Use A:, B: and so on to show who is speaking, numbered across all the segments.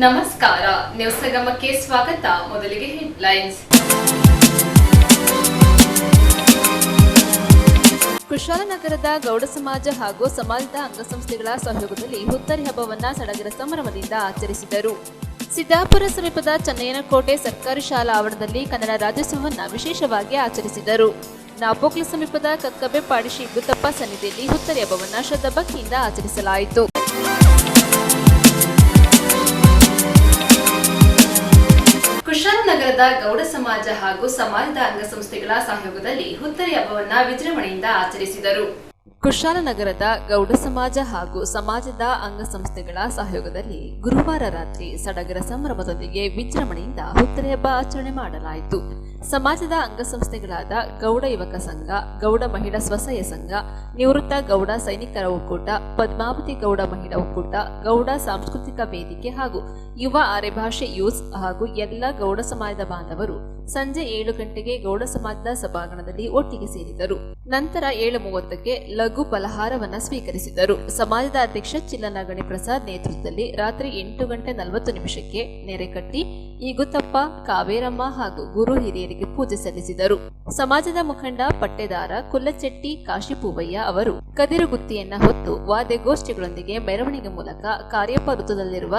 A: ನಮಸ್ಕಾರ, ನ್ಯೂಸ್ ಸಂಗಮಕ್ಕೆ ಸ್ವಾಗತ. ಮೊದಲಿಗೆ ಹೆಡ್ಲೈನ್ಸ್. ಕುಶಾಲನಗರದ ಗೌಡ ಸಮಾಜ ಹಾಗೂ ಸಮಾಜದ ಅಂಗಸಂಸ್ಥೆಗಳ ಸಹಯೋಗದಲ್ಲಿ ಹುತ್ತರಿ ಹಬ್ಬವನ್ನು ಸಡಗರ ಸಂಭ್ರಮದಿಂದ ಆಚರಿಸಿದರು. ಸಿದ್ದಾಪುರ ಸಮೀಪದ ಚನ್ನಯ್ಯನಕೋಟೆ ಸರ್ಕಾರಿ ಶಾಲಾ ಆವರಣದಲ್ಲಿ ಕನ್ನಡ ರಾಜ್ಯೋತ್ಸವವನ್ನು ವಿಶೇಷವಾಗಿ ಆಚರಿಸಿದರು. ನಾಪೋಕ್ಲ ಸಮೀಪದ ಕಕ್ಕಬೆ ಪಾಡಿಶಿ ಗುತ್ತಪ್ಪ ಸನ್ನಿಧಿಯಲ್ಲಿ ಹುತ್ತರಿ ಹಬ್ಬವನ್ನು ಶ್ರದ್ಧಾಭಕ್ತಿಯಿಂದ ಆಚರಿಸಲಾಯಿತು. ಕುಶಾಲನಗರದ ಗೌಡ ಸಮಾಜ ಹಾಗೂ ಸಮಾಜದ ಅಂಗಸಂಸ್ಥೆಗಳ ಸಹಯೋಗದಲ್ಲಿ ಹುತ್ತರಿ ಹಬ್ಬವನ್ನು ವಿಜೃಂಭಣೆಯಿಂದ ಆಚರಿಸಿದರು. ಕುಶಾಲನಗರದ ಗೌಡ ಸಮಾಜ ಹಾಗೂ ಸಮಾಜದ ಅಂಗಸಂಸ್ಥೆಗಳ ಸಹಯೋಗದಲ್ಲಿ ಗುರುವಾರ ರಾತ್ರಿ ಸಡಗರ ಸಂಭ್ರಮದೊಂದಿಗೆ ವಿಜೃಂಭಣೆಯಿಂದ ಹುತ್ತರಿ ಹಬ್ಬ ಆಚರಣೆ ಮಾಡಲಾಯಿತು. ಸಮಾಜದ ಅಂಗಸಂಸ್ಥೆಗಳಾದ ಗೌಡ ಯುವಕ ಸಂಘ, ಗೌಡ ಮಹಿಳಾ ಸ್ವಸಹಾಯ ಸಂಘ, ನಿವೃತ್ತ ಗೌಡ ಸೈನಿಕರ ಒಕ್ಕೂಟ, ಪದ್ಮಾವತಿ ಗೌಡ ಮಹಿಳಾ ಒಕ್ಕೂಟ, ಗೌಡ ಸಾಂಸ್ಕೃತಿಕ ವೇದಿಕೆ ಹಾಗೂ ಯುವ ಅರೆಭಾಷೆ ಯೂಸ್ ಹಾಗೂ ಎಲ್ಲ ಗೌಡ ಸಮಾಜದ ಬಾಂಧವರು ಸಂಜೆ 7 ಗಂಟೆಗೆ ಗೌಡ ಸಮಾಜದ ಸಭಾಂಗಣದಲ್ಲಿ ಒಟ್ಟಿಗೆ ಸೇರಿದರು. ನಂತರ 7:30ಕ್ಕೆ ಲಘು ಫಲಹಾರವನ್ನು ಸ್ವೀಕರಿಸಿದರು. ಸಮಾಜದ ಅಧ್ಯಕ್ಷ ಚಿಲ್ಲನ ಗಣಿಪ್ರಸಾದ್ ನೇತೃತ್ವದಲ್ಲಿ ರಾತ್ರಿ 8:40 ನೆರೆ ಕಟ್ಟಿ ಈಗುತ್ತಪ್ಪ, ಕಾವೇರಮ್ಮ ಹಾಗೂ ಗುರು ಹಿರಿಯರಿಗೆ ಪೂಜೆ ಸಲ್ಲಿಸಿದರು. ಸಮಾಜದ ಮುಖಂಡ ಪಟ್ಟೆದಾರ ಕುಲ್ಲಚೆಟ್ಟಿ ಕಾಶಿಪೂವಯ್ಯ ಅವರು ಕದಿರುಗುತ್ತಿಯನ್ನ ಹೊತ್ತು ವಾದ್ಯಗೋಷ್ಠಿಗಳೊಂದಿಗೆ ಮೆರವಣಿಗೆ ಮೂಲಕ ಕಾರ್ಯಪ್ಪ ವೃತ್ತದಲ್ಲಿರುವ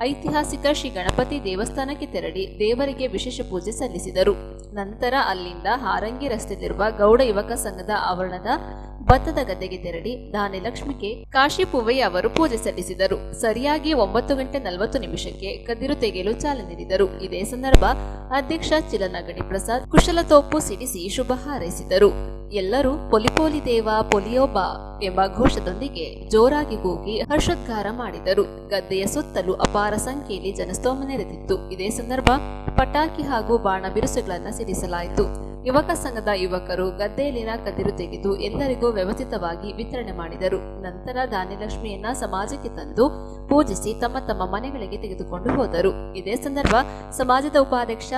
A: ಐತಿಹಾಸಿಕ ಶ್ರೀ ಗಣಪತಿ ದೇವಸ್ಥಾನಕ್ಕೆ ತೆರಳಿ ದೇವರಿಗೆ ವಿಶೇಷ ಪೂಜೆ ಸಲ್ಲಿಸಿದರು. ನಂತರ ಅಲ್ಲಿಂದ ಹಾರಂಗಿ ರಸ್ತೆಯಲ್ಲಿರುವ ಗೌಡ ಯುವಕ ಸಂಘದ ಆವರಣದ ಭತ್ತದ ಗದ್ದೆಗೆ ತೆರಳಿ ದಾನಿಲಕ್ಷ್ಮಿಗೆ ಕಾಶಿಪೂವಯ್ಯ ಅವರು ಪೂಜೆ ಸಲ್ಲಿಸಿದರು. ಸರಿಯಾಗಿ 9:40 ಕದಿರು ತೆಗೆಯಲು ಚಾಲನೆ ನೀಡಿದರು. ಇದೇ ಸಂದರ್ಭ ಅಧ್ಯಕ್ಷ ಚಿಲನ ಗಣಿಪ್ರಸಾದ್ ಕುಶಲತೋಪು ಸಿಡಿಸಿ ಶುಭ ಹಾರೈಸಿದರು. ಎಲ್ಲರೂ ಪೊಲಿಪೋಲಿ ದೇವ ಪೊಲಿಯೋಬಾ ಎಂಬ ಘೋಷದೊಂದಿಗೆ ಜೋರಾಗಿ ಕೂಗಿ ಹರ್ಷೋದ್ಗಾರ ಮಾಡಿದರು. ಗದ್ದೆಯ ಸುತ್ತಲೂ ಅಪಾರ ಸಂಖ್ಯೆಯಲ್ಲಿ ಜನಸ್ತೋಮ ನೆರೆದಿತ್ತು. ಇದೇ ಸಂದರ್ಭ ಪಟಾಕಿ ಹಾಗೂ ಬಾಣ ಬಿರುಸುಗಳನ್ನು ಸಿಡಿಸಲಾಯಿತು. ಯುವಕ ಸಂಘದ ಯುವಕರು ಗದ್ದೆಯಲ್ಲಿನ ಕದಿರು ತೆಗೆದು ಎಲ್ಲರಿಗೂ ವ್ಯವಸ್ಥಿತವಾಗಿ ವಿತರಣೆ ಮಾಡಿದರು. ನಂತರ ಧಾನ್ಯಲಕ್ಷ್ಮಿಯನ್ನ ಸಮಾಜಕ್ಕೆ ತಂದು ಪೂಜಿಸಿ ತಮ್ಮ ತಮ್ಮ ಮನೆಗಳಿಗೆ ತೆಗೆದುಕೊಂಡು ಹೋದರು. ಇದೇ ಸಂದರ್ಭ ಸಮಾಜದ ಉಪಾಧ್ಯಕ್ಷ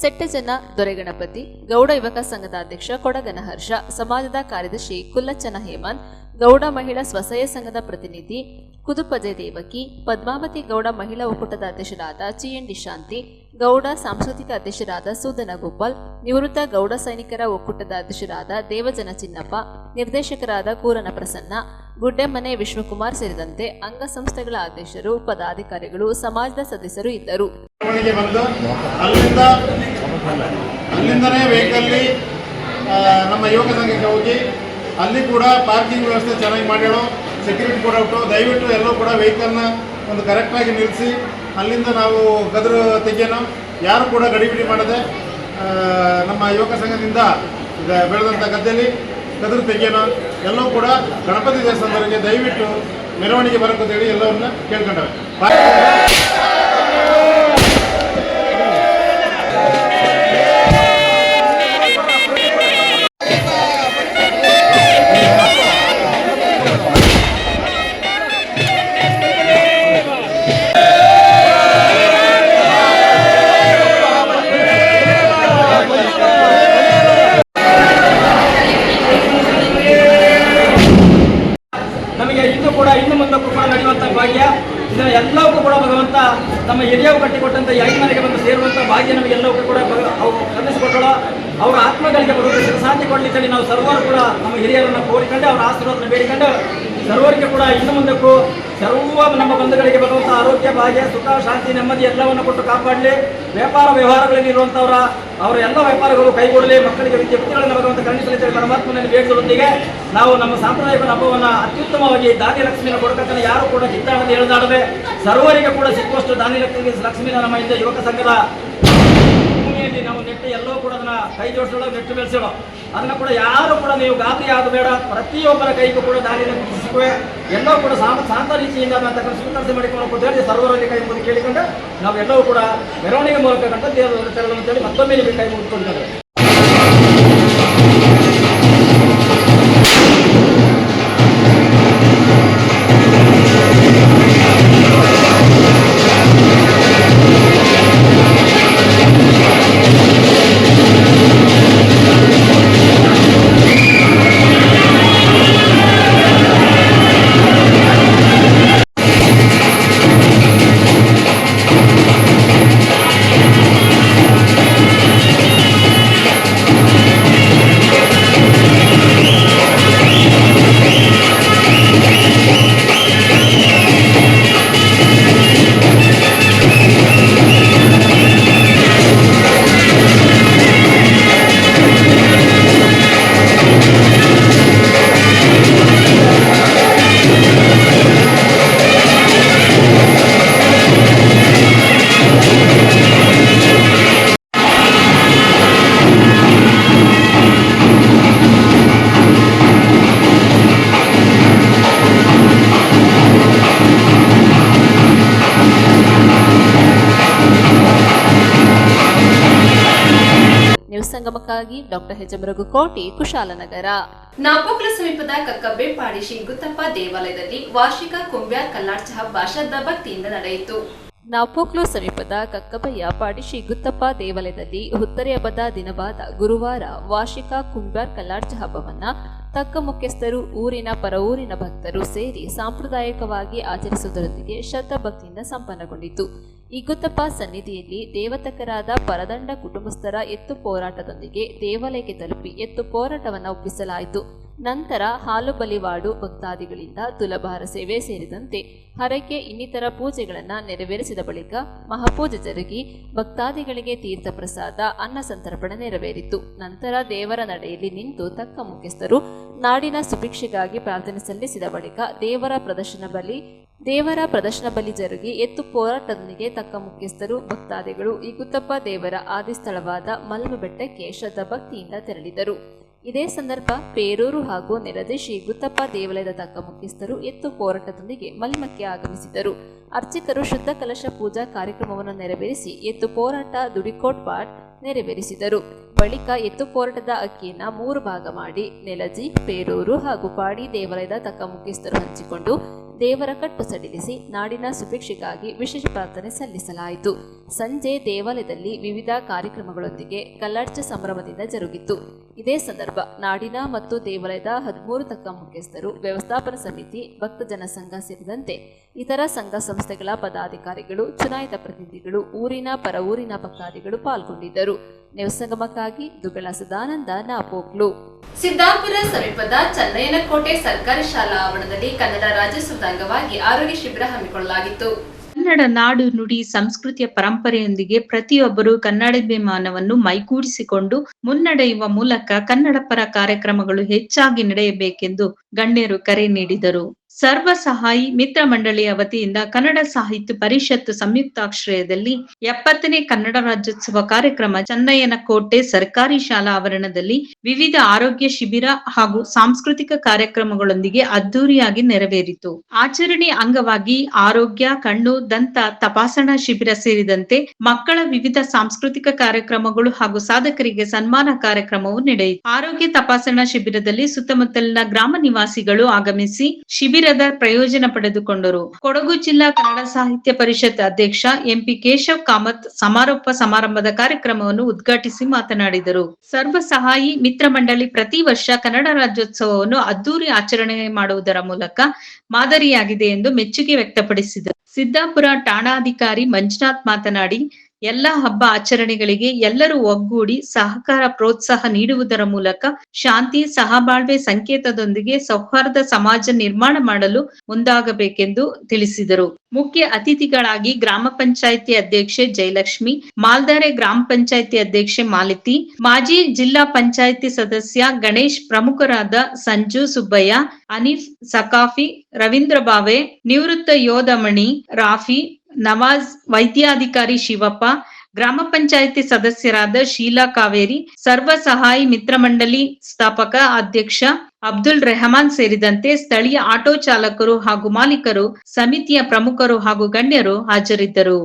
A: ಸೆಟ್ಟೆಜನ ದೊರೆಗಣಪತಿ, ಗೌಡ ಯುವಕ ಸಂಘದ ಅಧ್ಯಕ್ಷ ಕೊಡಗನ ಹರ್ಷ, ಸಮಾಜದ ಕಾರ್ಯದರ್ಶಿ ಕುಲ್ಲಚ್ಚನ ಹೇಮಂತ್, ಗೌಡ ಮಹಿಳಾ ಸ್ವಸಹಾಯ ಸಂಘದ ಪ್ರತಿನಿಧಿ ಕುದುಪಜೆ ದೇವಕಿ, ಪದ್ಮಾವತಿ ಗೌಡ ಮಹಿಳಾ ಒಕ್ಕೂಟದ ಅಧ್ಯಕ್ಷರಾದ ಚಿಎಂಡಿ ಶಾಂತಿ, ಗೌಡ ಸಾಂಸ್ಕೃತಿಕ ಅಧ್ಯಕ್ಷರಾದ ಸೂದನ ಗೋಪಾಲ್, ನಿವೃತ್ತ ಗೌಡ ಸೈನಿಕರ ಒಕ್ಕೂಟದ ಅಧ್ಯಕ್ಷರಾದ ದೇವಜನ ಚಿನ್ನಪ್ಪ, ನಿರ್ದೇಶಕರಾದ ಕೂರನ ಪ್ರಸನ್ನ, ಗುಡ್ಡೆಮನೆ ವಿಶ್ವಕುಮಾರ್ ಸೇರಿದಂತೆ ಅಂಗಸಂಸ್ಥೆಗಳ ಅಧ್ಯಕ್ಷರು, ಪದಾಧಿಕಾರಿಗಳು, ಸಮಾಜದ ಸದಸ್ಯರು ಇದ್ದರು.
B: ಅಲ್ಲಿಂದನೇ ವೆಹಿಕಲ್ಲಿ ನಮ್ಮ ಯುವಕ ಸಂಘಕ್ಕೆ ಹೋಗಿ ಅಲ್ಲಿ ಕೂಡ ಪಾರ್ಕಿಂಗ್ ವ್ಯವಸ್ಥೆ ಚೆನ್ನಾಗಿ ಮಾಡ್ಯಾಳೋ, ಸೆಕ್ಯೂರಿಟಿ ಕೂಡ ಉಂಟು. ದಯವಿಟ್ಟು ಎಲ್ಲರೂ ಕೂಡ ವೆಹಿಕಲ್ನ ಒಂದು ಕರೆಕ್ಟಾಗಿ ನಿಲ್ಲಿಸಿ ಅಲ್ಲಿಂದ ನಾವು ಗದರು ತೆಗೆಯೋಣ. ಯಾರು ಕೂಡ ಗಡಿಬಿಡಿ ಮಾಡದೆ ನಮ್ಮ ಯುವಕ ಸಂಘದಿಂದ ಬೆಳೆದಂಥ ಗದ್ದೆಯಲ್ಲಿ ಗದರು ತೆಗೆಯೋಣ. ಎಲ್ಲವೂ ಕೂಡ ಗಣಪತಿ ದೇವಸ್ಥಾನದವರೆಗೆ ದಯವಿಟ್ಟು ಮೆರವಣಿಗೆ ಬರೋಕ್ಕಂತೇಳಿ ಎಲ್ಲವನ್ನ ಕೇಳ್ಕೊಂಡವೆ.
C: ಇನ್ನು ಮುಂದಕ್ಕೂ ಕೂಡ ನಡೆಯುವಂಥ ಭಾಗ್ಯ ಇದನ್ನು ಎಲ್ಲವೂ ಕೂಡ ಭಗವಂತ ನಮ್ಮ ಹಿರಿಯರು ಕಟ್ಟಿಕೊಟ್ಟಂಥ ಮನೆಗೆ ಬಂದು ಸೇರುವಂಥ ಭಾಗ್ಯ ನಮಗೆಲ್ಲವೂ ಕೂಡ ಕಲಿಸಿಕೊಟ್ಟಳು. ಅವರ ಆತ್ಮಗಳಿಗೆ ಬರುವಂಥ ಶಿರಸಾಂತಿ ಕೊಡಲಿಕ್ಕೆ ನಾವು ಸರ್ವರು ಕೂಡ ನಮ್ಮ ಹಿರಿಯರನ್ನು ಕೋರಿಕೊಂಡು ಅವರ ಆಶೀರ್ವಾದವನ್ನು ಬೇಡಿಕೊಂಡು ಸರ್ವರಿಗೆ ಕೂಡ ಇನ್ನು ಮುಂದಕ್ಕೂ ಸರ್ವ ನಮ್ಮ ಬಂಧುಗಳಿಗೆ ಬರುವಂಥ ಆರೋಗ್ಯ, ಭಾಗ್ಯ, ಸುಖ, ಶಾಂತಿ, ನೆಮ್ಮದಿ ಎಲ್ಲವನ್ನು ಕೊಟ್ಟು ಕಾಪಾಡಲಿ. ವ್ಯಾಪಾರ ವ್ಯವಹಾರಗಳಲ್ಲಿ ಅವರ ಎಲ್ಲ ವ್ಯಾಪಾರಗಳು ಕೈಗೂಡಲಿ. ಮಕ್ಕಳಿಗೆ ವಿದ್ಯಾರ್ಥಿಗಳನ್ನು ಭಗವಂತ ಕರುಣಿಸಲಿ ಪರಮಾತ್ಮನಲ್ಲಿ ಬೇಡಿದರೊಂದಿಗೆ ನಾವು ನಮ್ಮ ಸಾಂಪ್ರದಾಯಿಕ ಹಬ್ಬವನ್ನು ಅತ್ಯುತ್ತಮವಾಗಿ ಧಾನ್ಯಲಕ್ಷ್ಮಿಯನ್ನು ಕೊಡಕಂತ ಯಾರು ಕೂಡ ಕಿತ್ತಾಡದೆ ಎಳೆದಾಡದೆ ಸರ್ವರಿಗೆ ಕೂಡ ಸಿಕ್ಕುವಷ್ಟು ಧಾನ್ಯಲಕ್ಷ್ಮಿನ ನಮ್ಮ ಹಿಂದೆ ಯುವಕ ಸಂಘದ ಭೂಮಿಯಲ್ಲಿ ನಾವು ನೆಟ್ಟು ಎಲ್ಲವೂ ಕೂಡ ಅದನ್ನು ಕೈ ಜೋಡಿಸೋಣ, ನೆಟ್ಟು ಬೆಳೆಸೋಣ. ಅದನ್ನು ಕೂಡ ಯಾರು ಕೂಡ ನೀವು ಗಾಬರಿ ಆಗಬೇಡ. ಪ್ರತಿಯೊಬ್ಬರ ಕೈಗೂ ಕೂಡ ಧಾನ್ಯಲಕ್ಷ್ಮಿ ಸಿಕ್ಕುವೆ. ಎಲ್ಲವೂ ಕೂಡ ಶಾಂತ ರೀತಿಯಿಂದ ಅದನ್ನು ಸ್ವೀಕರಿಸಿ ಮಾಡಿಕೊಂಡು ಹೇಳಿ ಸರ್ವರಲ್ಲಿ ಕೈ ಮುಗಿದು ಕೇಳಿಕೊಂಡು ನಾವೆಲ್ಲವೂ ಕೂಡ ಮೆರವಣಿಗೆ ಮೂಲಕ ಗಂಟೆ ತೆರಳು ಅಂತೇಳಿ ಮತ್ತೊಮ್ಮೆ ನಿಮಗೆ ಕೈ ಮುಗಿದುಕೊಂಡಿದ್ದಾರೆ.
A: ನ್ಯೂಸ್ ಸಂಗಮಕ್ಕಾಗಿ ಡಾಕ್ಟರ್ ಹೆಜಮರಗುಕೋಟಿ, ಕುಶಾಲನಗರ. ನಾಪೋಕ್ಲ ಸಮೀಪದ ಕಕ್ಕಬ್ಬೆಪಾಡಿ ಶ್ರೀ ಗುತ್ತಪ್ಪ ದೇವಾಲಯದಲ್ಲಿ ವಾರ್ಷಿಕ ಕುಂಬ್ಯಾರ್ ಕಲ್ಲಾಡ್ಚ ಹಬ್ಬ ಶ್ರದ್ಧಾ ಭಕ್ತಿಯಿಂದ ನಡೆಯಿತು. ನಾಪೋಕ್ಲು ಸಮೀಪದ ಕಕ್ಕಬಯ್ಯಪಾಡಿ ಶ್ರೀ ಗುತ್ತಪ್ಪ ದೇವಾಲಯದಲ್ಲಿ ಹುತ್ತರಿ ಹಬ್ಬದ ದಿನವಾದ ಗುರುವಾರ ವಾರ್ಷಿಕ ಕುಂಬ್ಯಾರ್ ಕಲ್ಲಾಡ್ಚ ಹಬ್ಬವನ್ನ ತಕ್ಕ ಮುಖ್ಯಸ್ಥರು, ಊರಿನ ಪರ ಊರಿನ ಭಕ್ತರು ಸೇರಿ ಸಾಂಪ್ರದಾಯಿಕವಾಗಿ ಆಚರಿಸುವುದರೊಂದಿಗೆ ಶ್ರದ್ಧಾ ಭಕ್ತಿಯಿಂದ ಸಂಪನ್ನಗೊಂಡಿತು. ಈ ಗುತ್ತಪ್ಪ ಸನ್ನಿಧಿಯಲ್ಲಿ ದೇವತಕರಾದ ಪರದಂಡ ಕುಟುಂಬಸ್ಥರ ಎತ್ತು ಹೋರಾಟದೊಂದಿಗೆ ದೇವಾಲಯಕ್ಕೆ ತಲುಪಿ ಎತ್ತು ಹೋರಾಟವನ್ನು ಒಪ್ಪಿಸಲಾಯಿತು. ನಂತರ ಹಾಲು ಬಲಿವಾಡು ಭಕ್ತಾದಿಗಳಿಂದ ತುಲಭಾರ ಸೇವೆ ಸೇರಿದಂತೆ ಹರಕೆ ಇನ್ನಿತರ ಪೂಜೆಗಳನ್ನು ನೆರವೇರಿಸಿದ ಬಳಿಕ ಮಹಾಪೂಜೆ ಜರುಗಿ ಭಕ್ತಾದಿಗಳಿಗೆ ತೀರ್ಥ ಪ್ರಸಾದ, ಅನ್ನ ಸಂತರ್ಪಣೆ ನೆರವೇರಿತು. ನಂತರ ದೇವರ ನಡೆಯಲ್ಲಿ ನಿಂತು ತಕ್ಕ ಮುಖ್ಯಸ್ಥರು ನಾಡಿನ ಸುಭಿಕ್ಷೆಗಾಗಿ ಪ್ರಾರ್ಥನೆ ಸಲ್ಲಿಸಿದ ಬಳಿಕ ದೇವರ ಪ್ರದರ್ಶನ ಬಲಿ ಜರುಗಿ ಎತ್ತು ಹೋರಾಟದೊಂದಿಗೆ ತಕ್ಕ ಮುಖ್ಯಸ್ಥರು, ಭಕ್ತಾದಿಗಳು ಈ ಗುತ್ತಪ್ಪ ದೇವರ ಆದಿಸ್ಥಳವಾದ ಮಲ್ಮ ಬೆಟ್ಟಕ್ಕೆ ಶ್ರದ್ಧಾ ಭಕ್ತಿಯಿಂದ ತೆರಳಿದರು. ಇದೇ ಸಂದರ್ಭ ಪೇರೂರು ಹಾಗೂ ನೆಲದಿ ಶ್ರೀ ಗುತ್ತಪ್ಪ ದೇವಾಲಯದ ತಕ್ಕ ಮುಖ್ಯಸ್ಥರು ಎತ್ತು ಹೋರಾಟದೊಂದಿಗೆ ಮಲ್ಮಕ್ಕೆ ಆಗಮಿಸಿದರು. ಅರ್ಚಕರು ಶುದ್ಧ ಕಲಶ ಪೂಜಾ ಕಾರ್ಯಕ್ರಮವನ್ನು ನೆರವೇರಿಸಿ ಎತ್ತು ಹೋರಾಟ ದುಡಿಕೋಟ್ ಪಾಠ ನೆರವೇರಿಸಿದರು. ಬಳಿಕ ಎತ್ತು ಹೋರಾಟದ ಅಕ್ಕಿಯನ್ನು 3 ಭಾಗ ಮಾಡಿ ನೆಲಜಿ, ಪೇರೂರು ಹಾಗೂ ಪಾಡಿ ದೇವಾಲಯದ ತಕ್ಕ ಮುಖ್ಯಸ್ಥರು ಹಂಚಿಕೊಂಡು ದೇವರ ಕಟ್ಟು ಸಡಿಲಿಸಿ ನಾಡಿನ ಸುಭಿಕ್ಷೆಗಾಗಿ ವಿಶೇಷ ಪ್ರಾರ್ಥನೆ ಸಲ್ಲಿಸಲಾಯಿತು. ಸಂಜೆ ದೇವಾಲಯದಲ್ಲಿ ವಿವಿಧ ಕಾರ್ಯಕ್ರಮಗಳೊಂದಿಗೆ ಕಲ್ಲಾಡ್ಚ ಸಂಭ್ರಮದಿಂದ ಜರುಗಿತು. ಇದೇ ಸಂದರ್ಭ ನಾಡಿನ ಮತ್ತು ದೇವಾಲಯದ 13 ತಕ್ಕ ಮುಖ್ಯಸ್ಥರು, ವ್ಯವಸ್ಥಾಪನಾ ಸಮಿತಿ, ಭಕ್ತಜನ ಸಂಘ ಸೇರಿದಂತೆ ಇತರ ಸಂಘ ಸಂಸ್ಥೆಗಳ ಪದಾಧಿಕಾರಿಗಳು, ಚುನಾಯಿತ ಪ್ರತಿನಿಧಿಗಳು, ಊರಿನ ಪರ ಊರಿನ ಭಕ್ತಾದಿಗಳು ಪಾಲ್ಗೊಂಡಿದ್ದರು. ನ್ಯೂಸ್ ಸಂಗಮಕ್ಕಾಗಿ ದುಗಳ ಸದಾನಂದ, ನಾಪೋಕ್ಲು. ಸಿದ್ದಾಪುರ ಸಮೀಪದ ಚನ್ನಯ್ಯನಕೋಟೆ ಸರ್ಕಾರಿ ಶಾಲಾ ಆವರಣದಲ್ಲಿ ಕನ್ನಡ ರಾಜ್ಯೋತ್ಸವದ ಅಂಗವಾಗಿ ಆರೋಗ್ಯ ಶಿಬಿರ ಹಮ್ಮಿಕೊಳ್ಳಲಾಗಿತ್ತು.
D: ಕನ್ನಡ ನಾಡು, ನುಡಿ, ಸಂಸ್ಕೃತಿಯ ಪರಂಪರೆಯೊಂದಿಗೆ ಪ್ರತಿಯೊಬ್ಬರು ಕನ್ನಡಾಭಿಮಾನವನ್ನು ಮೈಗೂಡಿಸಿಕೊಂಡು ಮುನ್ನಡೆಯುವ ಮೂಲಕ ಕನ್ನಡ ಪರ ಕಾರ್ಯಕ್ರಮಗಳು ಹೆಚ್ಚಾಗಿ ನಡೆಯಬೇಕೆಂದು ಗಣ್ಯರು ಕರೆ ನೀಡಿದರು. ಸರ್ವ ಸಹಾಯಿ ಮಿತ್ರ ಮಂಡಳಿಯ ವತಿಯಿಂದ ಕನ್ನಡ ಸಾಹಿತ್ಯ ಪರಿಷತ್ ಸಂಯುಕ್ತಾಶ್ರಯದಲ್ಲಿ 70ನೇ ಕನ್ನಡ ರಾಜ್ಯೋತ್ಸವ ಕಾರ್ಯಕ್ರಮ ಚನ್ನಯ್ಯನಕೋಟೆ ಸರ್ಕಾರಿ ಶಾಲಾ ಆವರಣದಲ್ಲಿ ವಿವಿಧ ಆರೋಗ್ಯ ಶಿಬಿರ ಹಾಗೂ ಸಾಂಸ್ಕೃತಿಕ ಕಾರ್ಯಕ್ರಮಗಳೊಂದಿಗೆ ಅದ್ದೂರಿಯಾಗಿ ನೆರವೇರಿತು. ಆಚರಣೆ ಅಂಗವಾಗಿ ಆರೋಗ್ಯ, ಕಣ್ಣು, ದಂತ ತಪಾಸಣಾ ಶಿಬಿರ ಸೇರಿದಂತೆ ಮಕ್ಕಳ ವಿವಿಧ ಸಾಂಸ್ಕೃತಿಕ ಕಾರ್ಯಕ್ರಮಗಳು ಹಾಗೂ ಸಾಧಕರಿಗೆ ಸನ್ಮಾನ ಕಾರ್ಯಕ್ರಮವು ನಡೆಯಿತು. ಆರೋಗ್ಯ ತಪಾಸಣಾ ಶಿಬಿರದಲ್ಲಿ ಸುತ್ತಮುತ್ತಲಿನ ಗ್ರಾಮ ನಿವಾಸಿಗಳು ಆಗಮಿಸಿ ಶಿಬಿರದ ಪ್ರಯೋಜನ ಪಡೆದುಕೊಂಡರು. ಕೊಡಗು ಜಿಲ್ಲಾ ಕನ್ನಡ ಸಾಹಿತ್ಯ ಪರಿಷತ್ ಅಧ್ಯಕ್ಷ ಎಂಪಿ ಕೇಶವ್ ಕಾಮತ್ ಸಮಾರೋಪ ಸಮಾರಂಭದ ಕಾರ್ಯಕ್ರಮವನ್ನು ಉದ್ಘಾಟಿಸಿ ಮಾತನಾಡಿದರು. ಸರ್ವ ಸಹಾಯಿ ಮಿತ್ರ ಮಂಡಳಿ ಪ್ರತಿ ವರ್ಷ ಕನ್ನಡ ರಾಜ್ಯೋತ್ಸವವನ್ನು ಅದ್ದೂರಿ ಆಚರಣೆ ಮಾಡುವುದರ ಮೂಲಕ ಮಾದರಿಯಾಗಿದೆ ಎಂದು ಮೆಚ್ಚುಗೆ ವ್ಯಕ್ತಪಡಿಸಿದರು. ಸಿದ್ದಾಪುರ ಠಾಣಾಧಿಕಾರಿ ಮಂಜುನಾಥ್ ಮಾತನಾಡಿ, ಎಲ್ಲ ಹಬ್ಬ ಆಚರಣೆಗಳಿಗೆ ಎಲ್ಲರೂ ಒಗ್ಗೂಡಿ ಸಹಕಾರ ಪ್ರೋತ್ಸಾಹ ನೀಡುವುದರ ಮೂಲಕ ಶಾಂತಿ ಸಹಬಾಳ್ವೆ ಸಂಕೇತದೊಂದಿಗೆ ಸೌಹಾರ್ದ ಸಮಾಜ ನಿರ್ಮಾಣ ಮಾಡಲು ಮುಂದಾಗಬೇಕೆಂದು ತಿಳಿಸಿದರು. ಮುಖ್ಯ ಅತಿಥಿಗಳಾಗಿ ಗ್ರಾಮ ಪಂಚಾಯಿತಿ ಅಧ್ಯಕ್ಷೆ ಜಯಲಕ್ಷ್ಮಿ, ಮಾಲ್ದಾರೆ ಗ್ರಾಮ ಪಂಚಾಯಿತಿ ಅಧ್ಯಕ್ಷೆ ಮಾಲತಿ, ಮಾಜಿ ಜಿಲ್ಲಾ ಪಂಚಾಯಿತಿ ಸದಸ್ಯ ಗಣೇಶ್, ಪ್ರಮುಖರಾದ ಸಂಜು, ಸುಬ್ಬಯ್ಯ, ಅನೀಫ್, ಸಕಾಫಿ, ರವೀಂದ್ರ ಬಾವೆ, ನಿವೃತ್ತ ಯೋಧಮಣಿ, ರಾಫಿ, ನವಾಜ್, ವೈದ್ಯಾಧಿಕಾರಿ ಶಿವಪ್ಪ, ಗ್ರಾಮ ಪಂಚಾಯಿತಿ ಸದಸ್ಯರಾದ ಶೀಲಾ ಕಾವೇರಿ, ಸರ್ವ ಸಹಾಯಿ ಮಿತ್ರ ಮಂಡಳಿ ಸ್ಥಾಪಕ ಅಧ್ಯಕ್ಷ ಅಬ್ದುಲ್ ರೆಹಮಾನ್ ಸೇರಿದಂತೆ ಸ್ಥಳೀಯ ಆಟೋ ಚಾಲಕರು ಹಾಗೂ ಮಾಲೀಕರು, ಸಮಿತಿಯ ಪ್ರಮುಖರು ಹಾಗೂ ಗಣ್ಯರು ಹಾಜರಿದ್ದರು.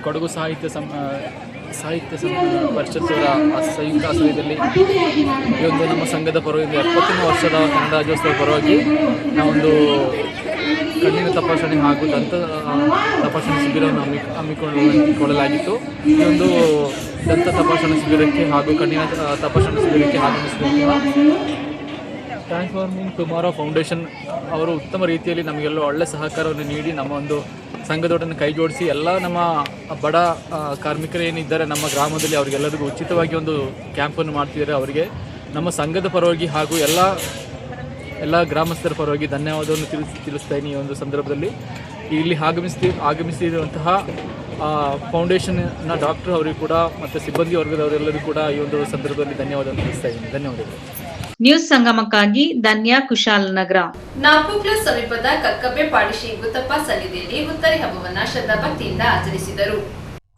E: ಕೊಡಗು ಸಾಹಿತ್ಯ ಪರಿಷತ್ತವರ ಸಂಯುಕ್ತ ಆಶ್ರಯದಲ್ಲಿ ಇವತ್ತು ನಮ್ಮ ಸಂಘದ ಪರವಾಗಿ 70ನೇ ವರ್ಷದ ಕನ್ನಡ ರಾಜ್ಯೋತ್ಸವ ಪರವಾಗಿ ನಾವೊಂದು ಕಣ್ಣಿನ ತಪಾಸಣೆ ಹಾಗೂ ದಂತ ತಪಾಸಣೆ ಶಿಬಿರವನ್ನು ಹಮ್ಮಿಕೊಳ್ಳಲಾಗಿತ್ತು. ಈ ಒಂದು ದಂತ ತಪಾಸಣಾ ಶಿಬಿರಕ್ಕೆ ಹಾಗೂ ಕಣ್ಣಿನ ತಪಾಸಣಾ ಶಿಬಿರಕ್ಕೆ ಆಗಮಿಸಿದಂತಹ ಟ್ರಾನ್ಸ್ಫಾರ್ಮಿಂಗ್ ಟುಮಾರೋ ಫೌಂಡೇಶನ್ ಅವರು ಉತ್ತಮ ರೀತಿಯಲ್ಲಿ ನಮಗೆಲ್ಲ ಒಳ್ಳೆಯ ಸಹಕಾರವನ್ನು ನೀಡಿ ನಮ್ಮ ಒಂದು ಸಂಘದೊಡನೆ ಕೈ ಜೋಡಿಸಿ ಎಲ್ಲ ನಮ್ಮ ಬಡ ಕಾರ್ಮಿಕರು ಏನಿದ್ದಾರೆ ನಮ್ಮ ಗ್ರಾಮದಲ್ಲಿ ಅವರಿಗೆಲ್ಲರಿಗೂ ಉಚಿತವಾಗಿ ಒಂದು ಕ್ಯಾಂಪನ್ನು ಮಾಡ್ತಿದ್ದಾರೆ. ಅವರಿಗೆ ನಮ್ಮ ಸಂಘದ ಪರವಾಗಿ ಹಾಗೂ ಎಲ್ಲ ಗ್ರಾಮಸ್ಥರ ಪರವಾಗಿ ಧನ್ಯವಾದವನ್ನು ತಿಳಿಸ್ತಾ ಇದ್ದೀನಿ. ಈ ಒಂದು ಸಂದರ್ಭದಲ್ಲಿ ಇಲ್ಲಿ ಆಗಮಿಸಿರುವಂತಹ ಫೌಂಡೇಶನ್ನ ಡಾಕ್ಟರ್ ಅವರಿಗೂ ಕೂಡ ಮತ್ತು ಸಿಬ್ಬಂದಿ ವರ್ಗದವರೆಲ್ಲರಿಗೂ ಕೂಡ ಈ ಒಂದು ಸಂದರ್ಭದಲ್ಲಿ ಧನ್ಯವಾದವನ್ನು ತಿಳಿಸ್ತಾ ಇದ್ದೀನಿ. ಧನ್ಯವಾದಗಳು.
D: ನ್ಯೂಸ್ ಸಂಗಮಕ್ಕಾಗಿ ಧನ್ಯ, ಕುಶಾಲನಗರ.
A: ನಾಪೋಕ್ಲ ಸಮೀಪದ ಕಕ್ಕಬ್ಬೆಪಾಡಿ ಶ್ರೀ ಗುತ್ತಪ್ಪ ಸನ್ನಿಧಿಯಲ್ಲಿ ಹುತ್ತರಿ ಹಬ್ಬವನ್ನ ಶ್ರದ್ಧಾಭಕ್ತಿಯಿಂದ ಆಚರಿಸಿದರು.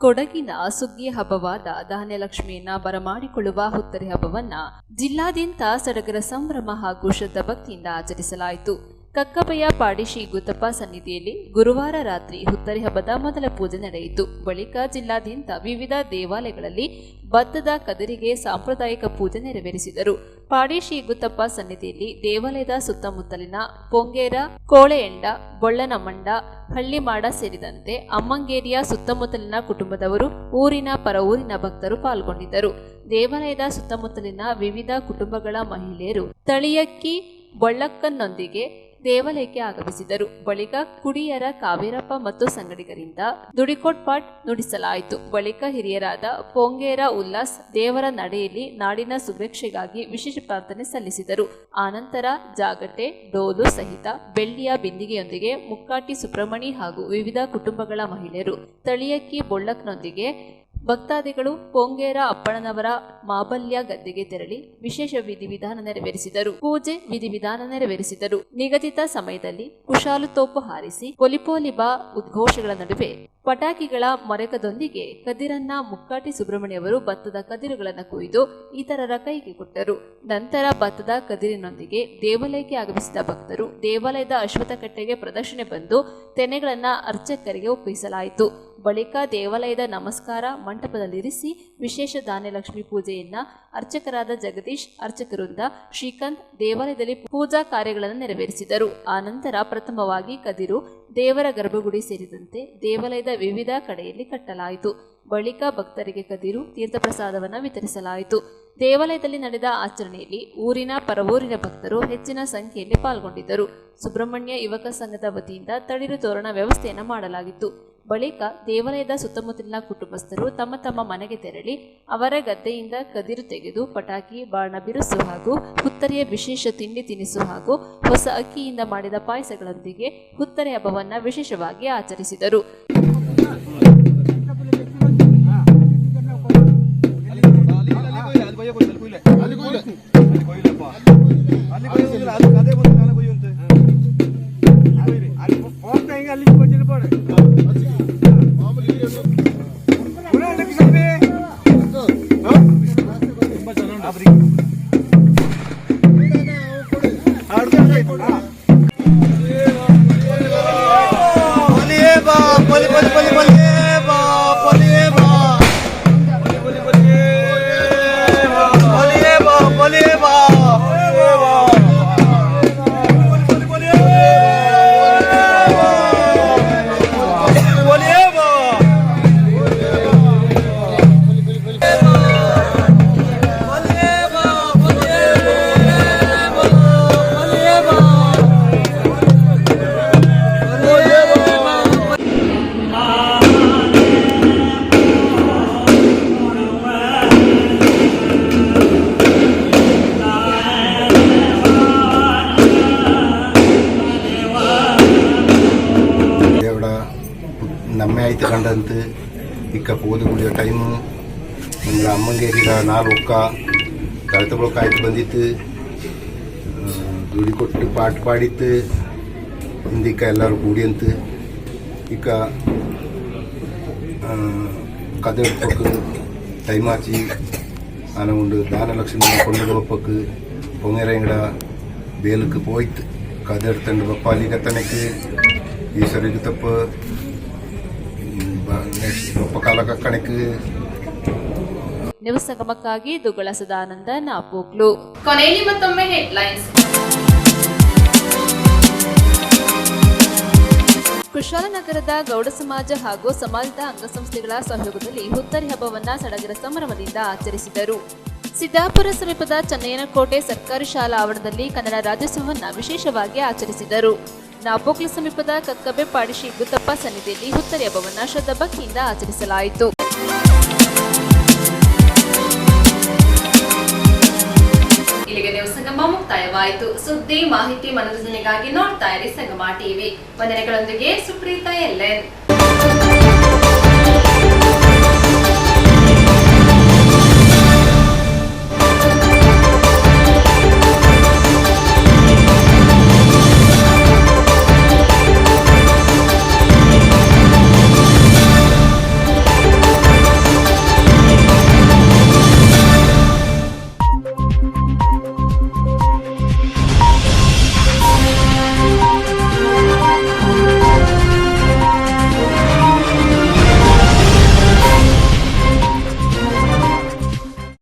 A: ಕೊಡಗಿನ ಸುಗ್ಗಿಯ ಹಬ್ಬವಾದ ಧಾನ್ಯಲಕ್ಷ್ಮಿಯನ್ನ ಬರಮಾಡಿಕೊಳ್ಳುವ ಹುತ್ತರಿ ಹಬ್ಬವನ್ನ ಜಿಲ್ಲಾದ್ಯಂತ ಸಡಗರ ಸಂಭ್ರಮ ಹಾಗೂ ಶ್ರದ್ಧಾಭಕ್ತಿಯಿಂದ ಆಚರಿಸಲಾಯಿತು. ಕಕ್ಕಬೆಯ ಪಾಡಿ ಶ್ರೀ ಗುತ್ತಪ್ಪ ಸನ್ನಿಧಿಯಲ್ಲಿ ಗುರುವಾರ ರಾತ್ರಿ ಹುತ್ತರಿ ಹಬ್ಬದ ಮೊದಲ ಪೂಜೆ ನಡೆಯಿತು. ಬಳಿಕ ಜಿಲ್ಲಾದ್ಯಂತ ವಿವಿಧ ದೇವಾಲಯಗಳಲ್ಲಿ ಭತ್ತದ ಕದಿರಿಗೆ ಸಾಂಪ್ರದಾಯಿಕ ಪೂಜೆ ನೆರವೇರಿಸಿದರು. ಪಾಡಿ ಶ್ರೀ ಗುತ್ತಪ್ಪ ಸನ್ನಿಧಿಯಲ್ಲಿ ದೇವಾಲಯದ ಸುತ್ತಮುತ್ತಲಿನ ಪೊಂಗೇರ, ಕೋಳೆಯಂಡ, ಬೊಳ್ಳನಮಂಡ, ಹಳ್ಳಿಮಾಡ ಸೇರಿದಂತೆ ಅಮ್ಮಂಗೇರಿಯ ಸುತ್ತಮುತ್ತಲಿನ ಕುಟುಂಬದವರು, ಊರಿನ ಪರ ಊರಿನ ಭಕ್ತರು ಪಾಲ್ಗೊಂಡಿದ್ದರು. ದೇವಾಲಯದ ಸುತ್ತಮುತ್ತಲಿನ ವಿವಿಧ ಕುಟುಂಬಗಳ ಮಹಿಳೆಯರು ತಳಿಯಕ್ಕಿ ಬೊಳ್ಳಕ್ಕನ್ನೊಂದಿಗೆ ದೇವಾಲಯಕ್ಕೆ ಆಗಮಿಸಿದರು. ಬಳಿಕ ಕುಡಿಯರ ಕಾವೇರಪ್ಪ ಮತ್ತು ಸಂಗಡಿಗರಿಂದ ದುಡಿಕೋಟ್ಪಾಟ್ ನುಡಿಸಲಾಯಿತು. ಬಳಿಕ ಹಿರಿಯರಾದ ಪೊಂಗೇರ ಉಲ್ಲಾಸ್ ದೇವರ ನಡೆಯಲ್ಲಿ ನಾಡಿನ ಸುಭಿಕ್ಷೆಗಾಗಿ ವಿಶೇಷ ಪ್ರಾರ್ಥನೆ ಸಲ್ಲಿಸಿದರು. ಆನಂತರ ಜಾಗಟೆ, ಡೋಲು ಸಹಿತ ಬೆಳ್ಳಿಯ ಬಿಂದಿಗೆಯೊಂದಿಗೆ ಮುಕ್ಕಾಟಿ ಸುಬ್ರಹ್ಮಣಿ ಹಾಗೂ ವಿವಿಧ ಕುಟುಂಬಗಳ ಮಹಿಳೆಯರು ತಳಿಯಕ್ಕಿ ಬೊಳ್ಳಕ್ನೊಂದಿಗೆ ಭಕ್ತಾದಿಗಳು ಪೊಂಗೇರ ಅಪ್ಪಣ್ಣನವರ ಮಾಬಲ್ಯ ಗದ್ದೆಗೆ ತೆರಳಿ ವಿಶೇಷ ವಿಧಿವಿಧಾನ ನೆರವೇರಿಸಿದರು. ನಿಗದಿತ ಸಮಯದಲ್ಲಿ ಕುಶಾಲು ತೋಪು ಹಾರಿಸಿ ಪೊಲಿಪೋಲಿಬಾ ಉದ್ಘೋಷಗಳ ನಡುವೆ ಪಟಾಕಿಗಳ ಮೊರೆಕದೊಂದಿಗೆ ಕದಿರನ್ನ ಮುಕ್ಕಾಟಿ ಸುಬ್ರಹ್ಮಣ್ಯವರು ಭತ್ತದ ಕದಿರುಗಳನ್ನು ಕೊಯ್ದು ಇತರರ ಕೈಗೆ ಕೊಟ್ಟರು. ನಂತರ ಭತ್ತದ ಕದಿರಿನೊಂದಿಗೆ ದೇವಾಲಯಕ್ಕೆ ಆಗಮಿಸಿದ ಭಕ್ತರು ದೇವಾಲಯದ ಅಶ್ವತ್ಥಕಟ್ಟೆಗೆ ಪ್ರದಕ್ಷಿಣೆ ಬಂದು ತೆನೆಗಳನ್ನ ಅರ್ಚಕರಿಗೆ ಒಪ್ಪಿಸಲಾಯಿತು. ಬಳಿಕ ದೇವಾಲಯದ ನಮಸ್ಕಾರ ಮಂಟಪದಲ್ಲಿರಿಸಿ ವಿಶೇಷ ಧಾನ್ಯಲಕ್ಷ್ಮಿ ಪೂಜೆಯನ್ನ ಅರ್ಚಕರಾದ ಜಗದೀಶ್, ಅರ್ಚಕರಿಂದ ಶ್ರೀಕಾಂತ್ ದೇವಾಲಯದಲ್ಲಿ ಪೂಜಾ ಕಾರ್ಯಗಳನ್ನು ನೆರವೇರಿಸಿದರು. ಆನಂತರ ಪ್ರಥಮವಾಗಿ ಕದಿರು ದೇವರ ಗರ್ಭಗುಡಿ ಸೇರಿದಂತೆ ದೇವಾಲಯದ ವಿವಿಧ ಕಡೆಯಲ್ಲಿ ಕಟ್ಟಲಾಯಿತು. ಬಳಿಕ ಭಕ್ತರಿಗೆ ಕದಿರು ತೀರ್ಥಪ್ರಸಾದವನ್ನು ವಿತರಿಸಲಾಯಿತು. ದೇವಾಲಯದಲ್ಲಿ ನಡೆದ ಆಚರಣೆಯಲ್ಲಿ ಊರಿನ ಪರವೂರಿನ ಭಕ್ತರು ಹೆಚ್ಚಿನ ಸಂಖ್ಯೆಯಲ್ಲಿ ಪಾಲ್ಗೊಂಡಿದ್ದರು. ಸುಬ್ರಹ್ಮಣ್ಯ ಯುವಕ ಸಂಘದ ವತಿಯಿಂದ ತಳಿರು ತೋರಣ ವ್ಯವಸ್ಥೆಯನ್ನು ಮಾಡಲಾಗಿತ್ತು. ಬಳಿಕ ದೇವಾಲಯದ ಸುತ್ತಮುತ್ತಲಿನ ಕುಟುಂಬಸ್ಥರು ತಮ್ಮ ತಮ್ಮ ಮನೆಗೆ ತೆರಳಿ ಅವರ ಗದ್ದೆಯಿಂದ ಕದಿರು ತೆಗೆದು ಪಟಾಕಿ, ಬಾಣ ಬಿರುಸು ಹಾಗೂ ಹುತ್ತರಿಯ ವಿಶೇಷ ತಿಂಡಿ ತಿನಿಸು ಹಾಗೂ ಹೊಸ ಅಕ್ಕಿಯಿಂದ ಮಾಡಿದ ಪಾಯಸಗಳೊಂದಿಗೆ ಹುತ್ತರಿ ಹಬ್ಬವನ್ನು ವಿಶೇಷವಾಗಿ ಆಚರಿಸಿದರು.
F: ನಮ್ಮೆ ಆಯ್ತು ಕಂಡಂತು ಇಕ್ಕ ಪೋದು ಕುಡಿಯೋ ಟೈಮು ನಮ್ಗೆ ಅಮ್ಮಂಗೇರಿಗ ನಾಲ್ ಒಕ್ಕ ಕಳೆತಗೊಳಕ್ಕೆ ಆಯ್ತು ಬಂದಿತ್ತು. ದುಡಿ ಕೊಟ್ಟು ಪಾಟ್ ಪಾಡಿತ್ತು ಹಿಂದಿಕ್ಕ ಎಲ್ಲರೂ ಕೂಡಿಯಂತು ಇಕ್ಕ ಕதை எடுப்பக்கு தைமாச்சி ஆனால் உண்டு தானலட்சுமி கொண்டு வைப்பக்கு பொங்கரைங்கடா வேலுக்கு போய்த்து கதை எடுத்துட்டு பப்பாளி கத்தனைக்கு ಈಶ್ವರಿಗೆ ತಪ್ಪ ನೆಕ್ಸ್ಟ್ ಕಾಲ ಕಣಕ್ಕೆ
A: ನ್ಯೂಸ್ ಸಂಗಮಕ್ಕಾಗಿ ದುಗ್ಗಳ ಸದಾನಂದ ನಾಪೋಕ್ಲು. ಕೊನೆಯಲ್ಲಿ ಮತ್ತೊಮ್ಮೆ ಹೆಡ್ಲೈನ್ಸ್. ಕುಶಾಲನಗರದ ಗೌಡ ಸಮಾಜ ಹಾಗೂ ಸಮಾಜದ ಅಂಗಸಂಸ್ಥೆಗಳ ಸಹಯೋಗದಲ್ಲಿ ಹುತ್ತರಿ ಹಬ್ಬವನ್ನ ಸಡಗರ ಸಂಭ್ರಮದಿಂದ ಆಚರಿಸಿದರು. ಸಿದ್ದಾಪುರ ಸಮೀಪದ ಚನ್ನಯ್ಯನಕೋಟೆ ಸರ್ಕಾರಿ ಶಾಲಾ ಆವರಣದಲ್ಲಿ ಕನ್ನಡ ರಾಜ್ಯೋತ್ಸವವನ್ನು ವಿಶೇಷವಾಗಿ ಆಚರಿಸಿದರು. ನಾಪೋಕ್ಲು ಸಮೀಪದ ಕಕ್ಕಬೆ ಪಾಡಿ ಶ್ರೀ ಗುತ್ತಪ್ಪ ಸನ್ನಿಧಿಯಲ್ಲಿ ಹುತ್ತರಿ ಹಬ್ಬವನ್ನು ಶ್ರದ್ಧಾಭಕ್ತಿಯಿಂದ ಆಚರಿಸಲಾಯಿತು. ಇಲ್ಲಿಗೆ ನ್ಯೂಸ್ ಸಂಗಮ ಮುಕ್ತಾಯವಾಯಿತು. ಸುದ್ದಿ, ಮಾಹಿತಿ, ಮನೋರಂಜನೆಗಾಗಿ ನೋಡ್ತಾ ಇರಿ ಸಂಗಮ ಟಿವಿ. ವಂದನೆಗಳೊಂದಿಗೆ ಸುಪ್ರೀತಾ ಎಲ್ಎನ್.